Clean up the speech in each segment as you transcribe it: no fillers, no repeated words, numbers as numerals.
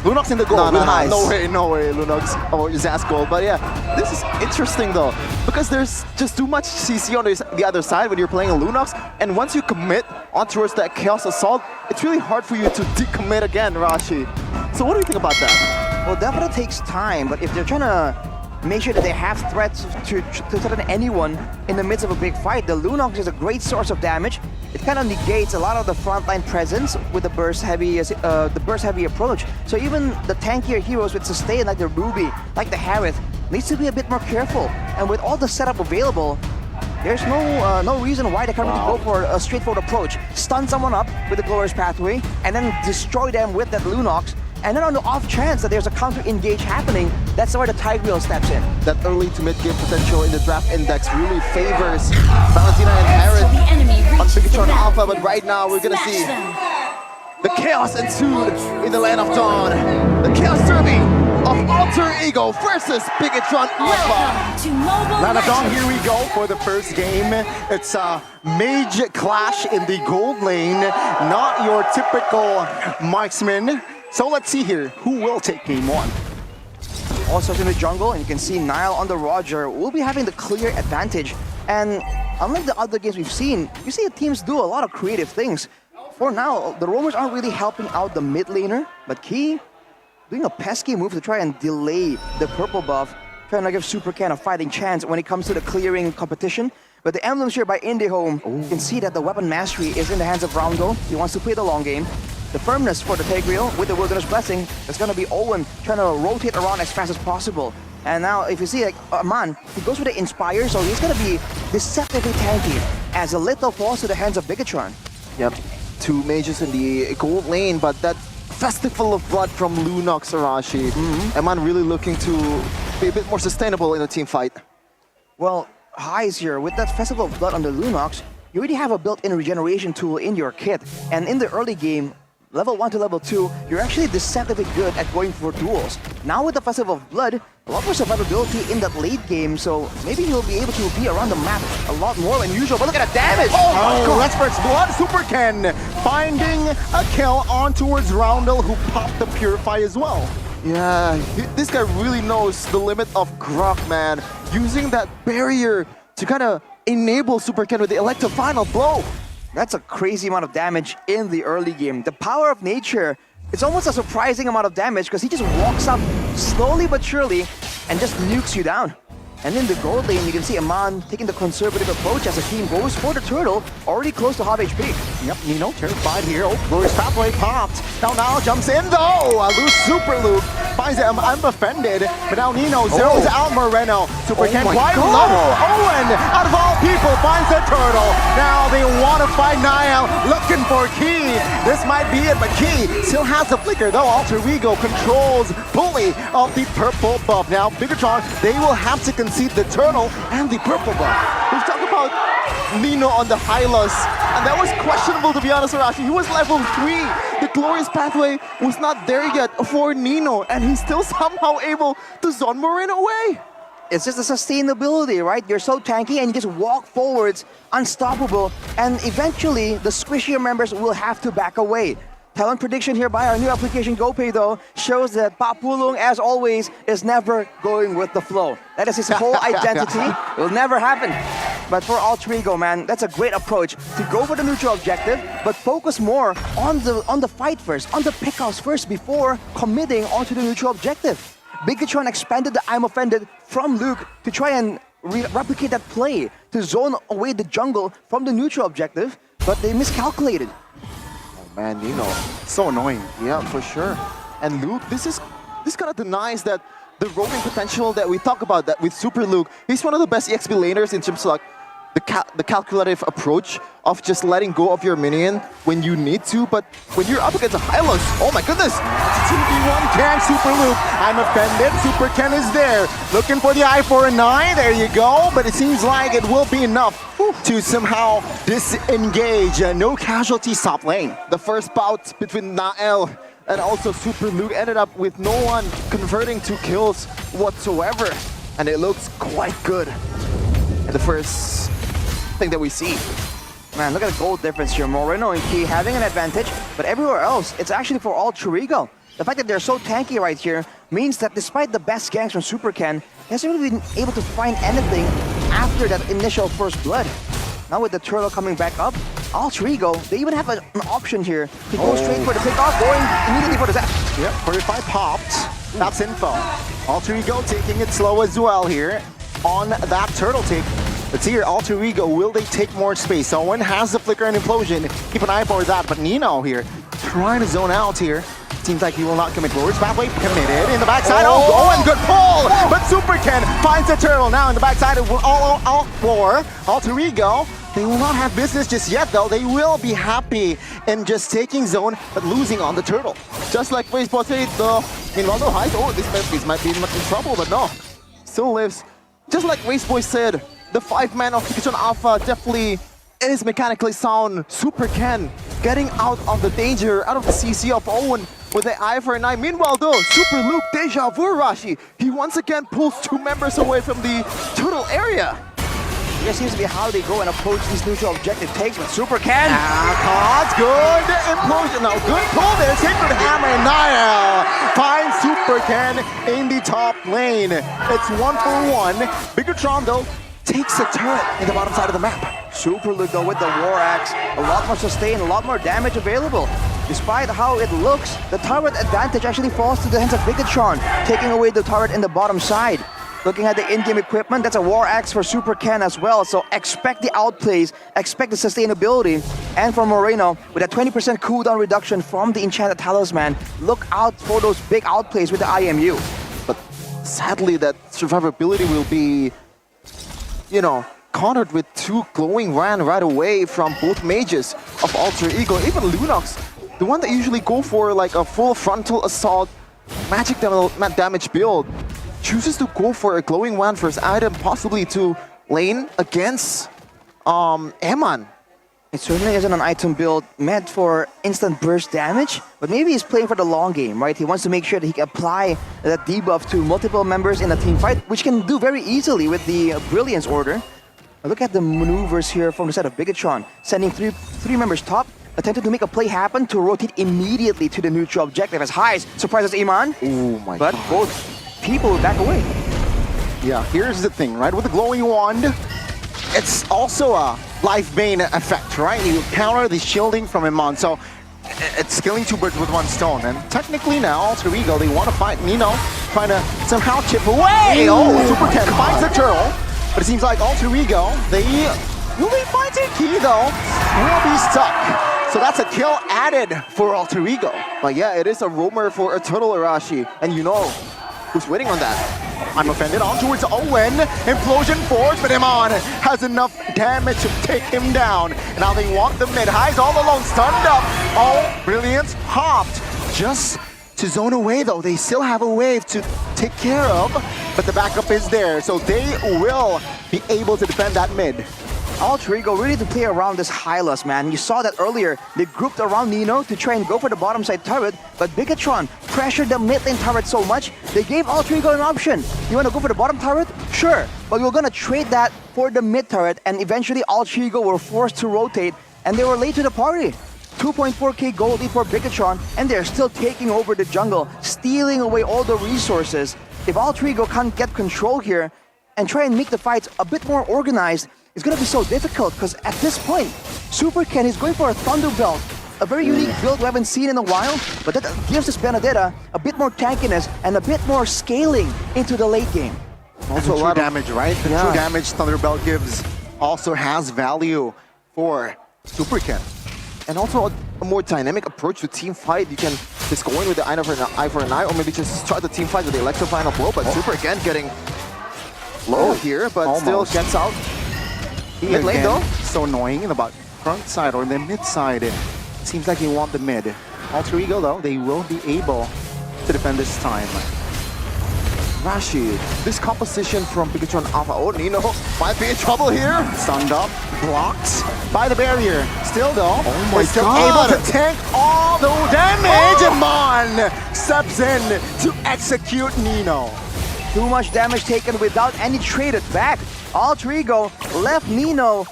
Lunox in the goal. Nice. No way, Lunox. Oh, Zaz goal. But yeah, this is interesting though, because there's just too much CC on the other side when you're playing a Lunox, and once you commit on towards that Chaos Assault, it's really hard for you to decommit again, Rashi. So what do you think about that? Well, definitely takes time, but if they're trying to make sure that they have threats to threaten anyone in the midst of a big fight, the Lunox is a great source of damage. It kind of negates a lot of the frontline presence with the burst heavy approach. So even the tankier heroes with sustain like the Ruby, like the Harith, needs to be a bit more careful. And with all the setup available, there's no reason why they can't really go for a straightforward approach. Stun someone up with the Glorious Pathway, and then destroy them with that Lunox. And then on the off chance that there's a counter-engage happening, that's where the Tide Wheel steps in. That early to mid-game potential in the draft index really favors Valentina and Harith on BIGETRON Alpha, but right now we're gonna see the chaos ensued in the Land of Dawn. The Chaos Derby of Alter Ego versus BIGETRON Alpha. Land of Dawn, here we go for the first game. It's a mage clash in the gold lane, not your typical marksman. So let's see here, who will take game one? Also in the jungle, and you can see Nile on the Roger will be having the clear advantage. And unlike the other games we've seen, you see the teams do a lot of creative things. For now, the roamers aren't really helping out the mid laner, but Key doing a pesky move to try and delay the purple buff, trying to give Supercan a fighting chance when it comes to the clearing competition. But the emblems here by IndyHome, you can see that the weapon mastery is in the hands of Roundel. He wants to play the long game. The firmness for the Tegriel with the Wilderness Blessing is going to be Owen trying to rotate around as fast as possible. And now if you see like Aman, he goes with the Inspire, so he's going to be deceptively tanky as a little falls to the hands of BIGETRON. Yep, two mages in the gold lane, but that Festival of Blood from Lunox Arashi. Aman really looking to be a bit more sustainable in a team fight. Well, Highs here, with that Festival of Blood on the Lunox, you already have a built-in regeneration tool in your kit. And in the early game, level 1 to level 2, you're actually deceptively good at going for duels. Now with the Festival of Blood, a lot more survivability in that late game, so maybe he'll be able to be around the map a lot more than usual. But look at that damage! Oh, Respert's Blood, Supercan finding a kill on towards Roundel, who popped the Purify as well. Yeah, this guy really knows the limit of Grok, man. Using that barrier to kind of enable Supercan with the Electro Final Blow. That's a crazy amount of damage in the early game. The power of nature, it's almost a surprising amount of damage because he just walks up slowly but surely and just nukes you down. And in the gold lane, you can see Aman taking the conservative approach as the team goes for the turtle, already close to half HP. Yep, Nino terrified here. Oh, Glorious Pathway popped. Now jumps in though. A loose Super Loop finds him unoffended. But now Nino zeroes out Moreno. Supercan quite low. Owen, out of all people, finds the turtle. Now they want to find Niall, looking for Key. This might be it, but Key still has the flicker though. Alter Ego controls fully of the purple buff. Now BIGETRON, they will have to concede the turtle and the purple buff. We've talked about Nino on the Hylos, and that was questionable, to be honest, Arashi. He was level 3. The Glorious Pathway was not there yet for Nino, and he's still somehow able to zone Moreno away. It's just the sustainability, right? You're so tanky and you just walk forwards, unstoppable, and eventually the squishier members will have to back away. Talent prediction here by our new application GoPay though shows that Papulung, as always, is never going with the flow. That is his whole identity. It will never happen. But for Alter Ego, man, that's a great approach to go for the neutral objective, but focus more on the fight first, on the pickoffs first before committing onto the neutral objective. BIGETRON expanded the I'm Offended from Luke to try and replicate that play to zone away the jungle from the neutral objective, but they miscalculated. Man, Nino, So annoying. yeah, for sure. And Luke, this kind of denies that the roaming potential that we talk about that with Super Luke. He's one of the best EXP laners in terms of like the calculative approach of just letting go of your minion when you need to, but when you're up against a Hylos, oh my goodness! 2v1 can Super Loop. I'm offended. Supercan is there. Looking for the eye for a 9. There you go. But it seems like it will be enough to somehow disengage. No casualties top lane. The first bout between Nael and also Super Luke ended up with no one converting to kills whatsoever. And it looks quite good in the first thing that we see. Man, look at the gold difference here. Moreno and Key having an advantage, but everywhere else, it's actually for Alter Ego. The fact that they're so tanky right here means that despite the best ganks from Super Ken, he hasn't really been able to find anything after that initial first blood. Now with the turtle coming back up, Alter Ego, they even have an option here to go straight for the pickoff, going immediately for the zap. Yep, 45 popped. That's info. Alter Ego taking it slow as well here on that turtle take. Let's see here, Alter Ego, will they take more space? Owen has the flicker and implosion. Keep an eye for that, but Nino here trying to zone out here. Seems like he will not commit. Lord's pathway committed in the backside. Oh, Owen, good pull! But Super Ken finds the turtle now in the backside. It will all out for Alter Ego. They will not have business just yet, though. They will be happy in just taking zone, but losing on the turtle. Just like Baseball said, meanwhile, no height. Oh, this might be in trouble, but no. Still lives. Just like Raceboy said, the 5-man of BIGETRON Alpha definitely is mechanically sound. Super Ken getting out of the danger, out of the CC of Owen with the eye for an eye. Meanwhile, though, Super Luke Deja Vu Rashi, he once again pulls 2 members away from the turtle area. This seems to be how they go and approach these neutral objective takes with Super Ken. Cards, good implosion. Now, good pull there. Sacred Hammer and Niall finds Super Ken in the top lane. It's 1-for-1. BIGETRON, though, takes a turret in the bottom side of the map. Super Luke though with the War Axe, a lot more sustain, a lot more damage available. Despite how it looks, the turret advantage actually falls to the hands of BIGETRON, taking away the turret in the bottom side. Looking at the in-game equipment, that's a War Axe for Super Ken as well, so expect the outplays, expect the sustainability. And for Moreno, with a 20% cooldown reduction from the Enchanted Talisman, look out for those big outplays with the IMU. But sadly, that survivability will be, you know, countered with 2 glowing ran right away from both mages of Alter Ego. Even Lunox, the one that usually go for like a full frontal assault magic damage build, chooses to go for a glowing wand first item, possibly to lane against Eman. It certainly isn't an item build meant for instant burst damage, but maybe he's playing for the long game, right? He wants to make sure that he can apply that debuff to multiple members in a team fight, which can do very easily with the Brilliance order. Now look at the maneuvers here from the side of BIGETRON, sending three members top, attempting to make a play happen to rotate immediately to the neutral objective as Heist surprises Iman. Oh my but God. Both people back away. Yeah, here's the thing, right? With the glowing wand, it's also a life bane effect, right? You counter the shielding from Iman, so it's killing 2 birds with 1 stone. And technically now, Alter Ego, they want to fight Nino, trying to somehow chip away. Oh, Super Ken finds the turtle, but it seems like Alter Ego, they will be fighting key though, will be stuck. So that's a kill added for Alter Ego. But yeah, it is a roamer for a turtle Arashi, and you know who's waiting on that. I'm offended on towards Owen. Implosion force, but Iman has enough damage to take him down. And now they want the mid. Highs all along, stunned up. Oh, Brilliance hopped. Just to zone away though. They still have a wave to take care of, but the backup is there. So they will be able to defend that mid. Alter Ego really to play around this Hylas, man. You saw that earlier. They grouped around Nino to try and go for the bottom side turret, but BIGETRON pressured the mid lane turret so much, they gave Alter Ego an option. You want to go for the bottom turret? Sure, but we're going to trade that for the mid turret, and eventually Alter Ego were forced to rotate, and they were late to the party. 2.4k gold lead for BIGETRON, and they're still taking over the jungle, stealing away all the resources. If Alter Ego can't get control here and try and make the fights a bit more organized, it's going to be so difficult because at this point, Super Ken is going for a Thunder Belt, a very unique build we haven't seen in a while, but that gives this Benedetta a bit more tankiness and a bit more scaling into the late game. Also a lot of damage, right? The true damage Thunderbelt gives also has value for Super Ken. And also a more dynamic approach to team fight. You can just go in with the eye for an eye, or maybe just start the team fight with the Electrify and a blow, but Super Ken getting low here, but still gets out. Mid lane though. So annoying in the front side or the mid side. It seems like they want the mid. Alter Ego though, they will be able to defend this time. Rashi, this composition from BIGETRON Alpha. Oh, Nino might be in trouble here. Stunned up, blocked by the barrier. Still though, oh my still God. able to tank all the damage. Mon steps in to execute Nino. Too much damage taken without any traded back. Alter Ego left Nino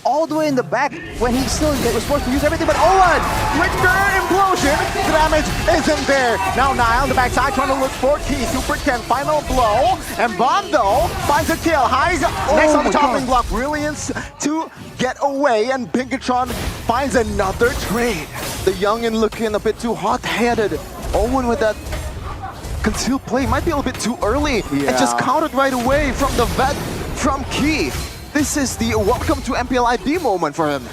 all the way in the back when he still was forced to use everything. But Owen! Richter implosion. The damage isn't there. Now Nile on the backside trying to look for Key. Super Ken final blow. And Bondo finds a kill. Highs next on the chopping block. Brilliance to get away. And Bigetron finds another trade. The youngin looking a bit too hot-headed. Owen with that concealed play might be a little bit too early. And just countered right away from the vet from Key. This is the welcome to MPL IB moment for him.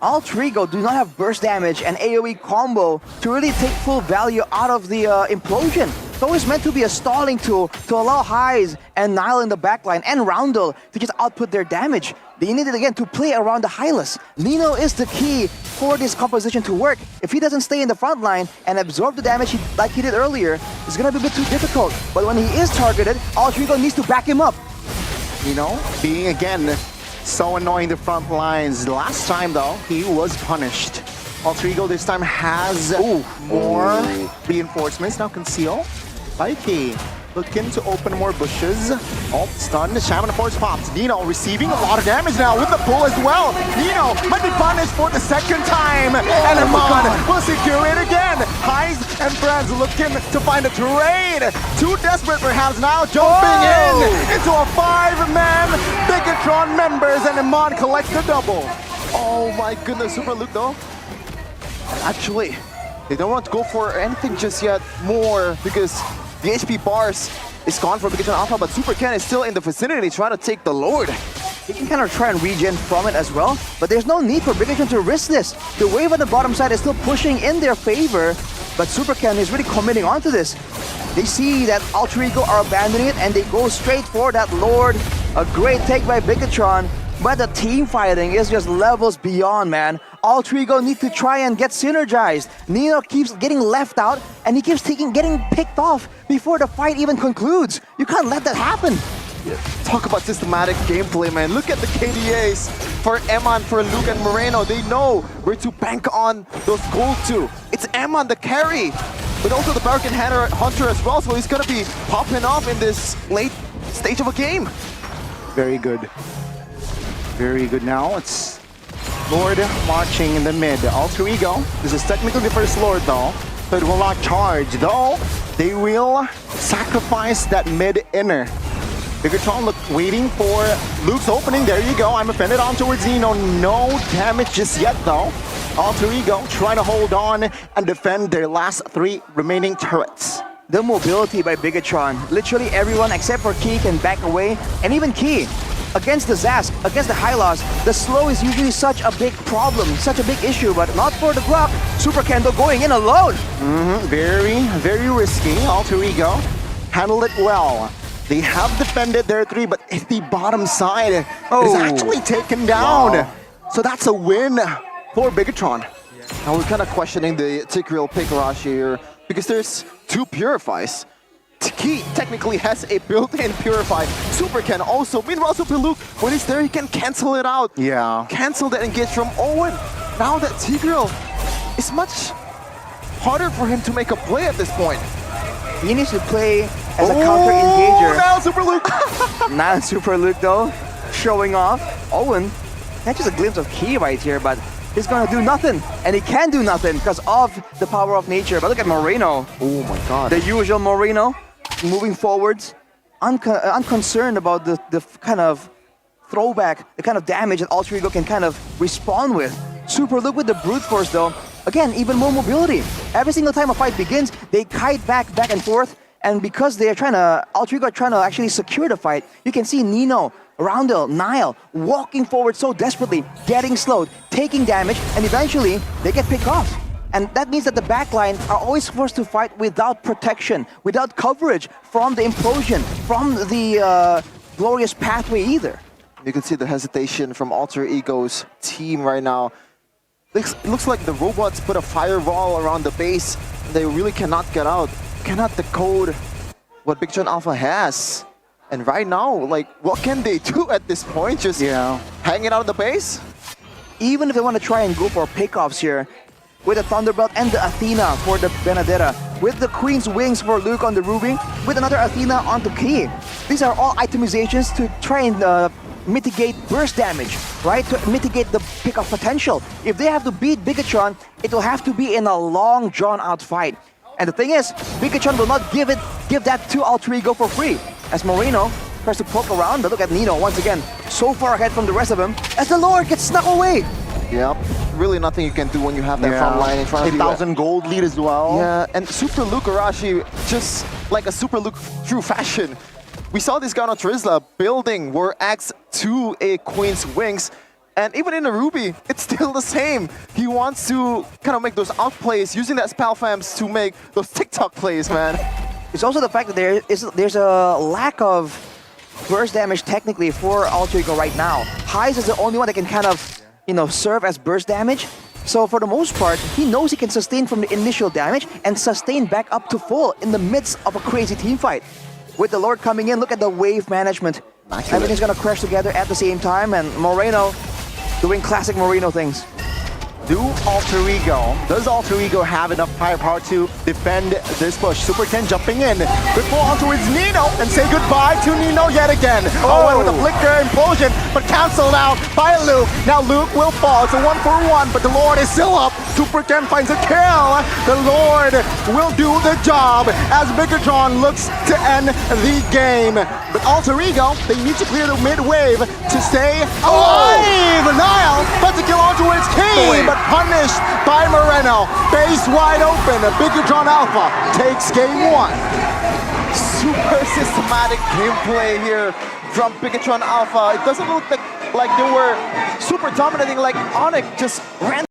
Alter do not have burst damage and AoE combo to really take full value out of the implosion. It's always meant to be a stalling tool to allow Highs and Nile in the backline and Roundel to just output their damage. They needed again to play around the Hylas. Nino is the key for this composition to work. If he doesn't stay in the front line and absorb the damage like he did earlier, it's gonna be a bit too difficult. But when he is targeted, Alter needs to back him up. You know, being again so annoying the front lines. Last time though, he was punished. Alter this time has more reinforcements. Now conceal by Key. Looking to open more bushes. Oh, stunned. Shaman Force pops. Nino receiving a lot of damage now with the pull as well. Nino might be punished for the second time. And Amon will secure it again. Highs and friends looking to find a trade. Too desperate perhaps now. Jumping in into a 5-man Bigetron members. And Amon collects the double. Oh my goodness, Super Luke though. Actually, they don't want to go for anything just yet more because the HP bars is gone for BIGETRON Alpha, but Super Ken is still in the vicinity trying to take the Lord. He can kind of try and regen from it as well, but there's no need for BIGETRON to risk this. The wave on the bottom side is still pushing in their favor, but Super Ken is really committing onto this. They see that Alter are abandoning it, and they go straight for that Lord. A great take by BIGETRON, but the team fighting is just levels beyond, man. Alter need to try and get synergized. Nino keeps getting left out, and he keeps getting picked off before the fight even concludes. You can't let that happen. Talk about systematic gameplay, man. Look at the KDAs for Eman, for Luke and Moreno. They know where to bank on those gold to. It's Eman the carry, but also the Barracan Hunter as well, so he's gonna be popping off in this late stage of a game. Very good. Very good now. It's Lord marching in the mid. Alter This is technically the first Lord though, so it will not charge. Though, they will sacrifice that mid inner. Bigetron waiting for Luke's opening. There you go. I'm offended on towards Nino. No damage just yet though. Alter trying to hold on and defend their last 3 remaining turrets. The mobility by BIGETRON. Literally everyone except for Key can back away, and even Key. Against the Zask, against the Hylos, the slow is usually such a big problem, such a big issue, but not for the Glock. Super Kendo going in alone. Very, very risky. Alter handled it well. They have defended their 3, but if the bottom side is actually taken down. Wow. So that's a win for Bigetron. Now we're kind of questioning the Tigreal pick Rashi here because there's 2 Purifies. Key technically has a built-in Purify. Super Ken also. Meanwhile, Super Luke, when he's there, he can cancel it out. Yeah. Cancel that engage from Owen. Now that Tigreal is much harder for him to make a play at this point. He needs to play as a counter engager. Now Super Luke. Now Super Luke though, showing off. Owen, that's just a glimpse of Key right here, but he's gonna do nothing, and he can do nothing because of the power of nature. But look at Moreno. Oh my god. The usual Moreno, moving forwards, unconcerned about the kind of throwback, the kind of damage that Alter can kind of respond with. Super Luke with the brute force though. Again, even more mobility. Every single time a fight begins, they kite back and forth, and because they are trying to, Alter trying to actually secure the fight, you can see Nino, Roundel, Nile walking forward so desperately, getting slowed, taking damage, and eventually they get picked off. And that means that the backline are always forced to fight without protection, without coverage from the implosion, from the glorious pathway either. You can see the hesitation from Alter Ego's team right now. It looks like the robots put a firewall around the base. And they really cannot get out, cannot decode what BIGETRON Alpha has. And right now, like, what can they do at this point? Just hanging out of the base? Even if they want to try and go for pickoffs here, with the Thunderbolt and the Athena for the Benedetta, with the Queen's Wings for Luke on the Ruby, with another Athena onto Key. These are all itemizations to try and mitigate burst damage, right? To mitigate the pick-off potential. If they have to beat Bigetron, it will have to be in a long, drawn-out fight. And the thing is, Bigetron will not give that to Alter Ego for free. As Moreno tries to poke around, but look at Nino once again, so far ahead from the rest of them, as the Lord gets snuck away. Yep. Really nothing you can do when you have that front line in front of you. 8,000 gold lead as well. Yeah, and Super Luke Arashi, just like a Super Luke true fashion. We saw this guy on Trizla building War Axe to a Queen's Wings. And even in a Ruby, it's still the same. He wants to kind of make those outplays, using that spell fams to make those TikTok plays, man. It's also the fact that there's a lack of burst damage technically for Alter Ego right now. Heis is the only one that can kind of, serve as burst damage. So for the most part, he knows he can sustain from the initial damage and sustain back up to full in the midst of a crazy team fight. With the Lord coming in, look at the wave management. Everything's gonna crash together at the same time, and Moreno doing classic Moreno things. Does Alter Ego have enough firepower to defend this push? Super Ken jumping in. Good pull on towards Nino and say goodbye to Nino yet again. Oh, with a flicker implosion, but canceled out by Luke. Now Luke will fall. It's a 1-for-1, but the Lord is still up. Super Ken finds a kill. The Lord will do the job as Bigetron looks to end the game. But Alter Ego, they need to clear the mid wave to stay alive. Niall tries to kill on towards King, but punished by Moreno. Base wide open. Bigetron Alpha takes game 1. Super systematic gameplay here from Bigetron Alpha. It doesn't look like they were super dominating, like Onyx just ran